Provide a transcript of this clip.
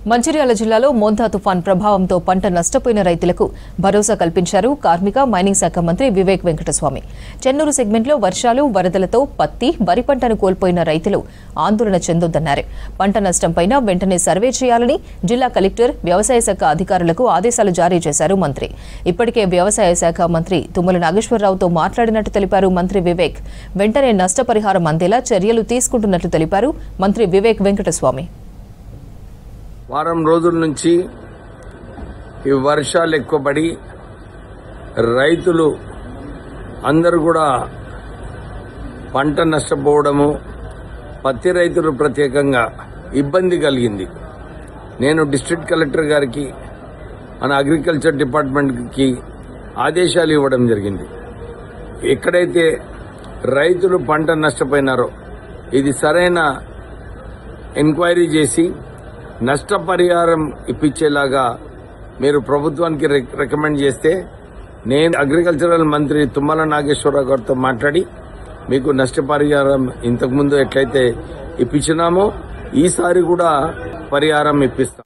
మంచిర్యాల జిల్లాలో మోంతా తుఫాన్ ప్రభావంతో పంట నష్టపోయిన రైతులకు భరోసా కల్పించారు కార్మిక మైనింగ్ శాఖ మంత్రి వివేక్ వెంకటస్వామి. చెన్నూరు సెగ్మెంట్లో వర్షాలు వరదలతో పత్తి, వరి పంటను కోల్పోయిన రైతులు ఆందోళన చెందొద్దన్నారు. పంట నష్టంపై వెంటనే సర్వే చేయాలని జిల్లా కలెక్టర్, వ్యవసాయ శాఖ అధికారులకు ఆదేశాలు జారీ చేశారు మంత్రి. ఇప్పటికే వ్యవసాయ శాఖ మంత్రి తుమ్మల నాగేశ్వరరావుతో మాట్లాడినట్టు తెలిపారు మంత్రి వివేక్. వెంటనే నష్టపరిహారం అందేలా చర్యలు తీసుకుంటున్నట్లు తెలిపారు మంత్రి వివేక్ వెంకటస్వామి. వారం రోజుల నుంచి ఈ వర్షాలు ఎక్కువ పడి రైతులు అందరూ కూడా పంట నష్టపోవడము, పత్తి రైతులు ప్రత్యేకంగా ఇబ్బంది కలిగింది. నేను డిస్ట్రిక్ట్ కలెక్టర్ గారికి, మన అగ్రికల్చర్ డిపార్ట్మెంట్కి ఆదేశాలు ఇవ్వడం జరిగింది. ఎక్కడైతే రైతులు పంట నష్టపోయినారో ఇది సరైన ఎంక్వైరీ చేసి నష్టపరిహారం ఇప్పించేలాగా మీరు ప్రభుత్వానికి రికమెండ్ చేస్తే నేను అగ్రికల్చరల్ మంత్రి తుమ్మల నాగేశ్వరరావు గారితో మాట్లాడి మీకు నష్టపరిహారం ఇంతకుముందు ఎట్లయితే ఇప్పించినామో ఈసారి కూడా పరిహారం ఇప్పిస్తాం.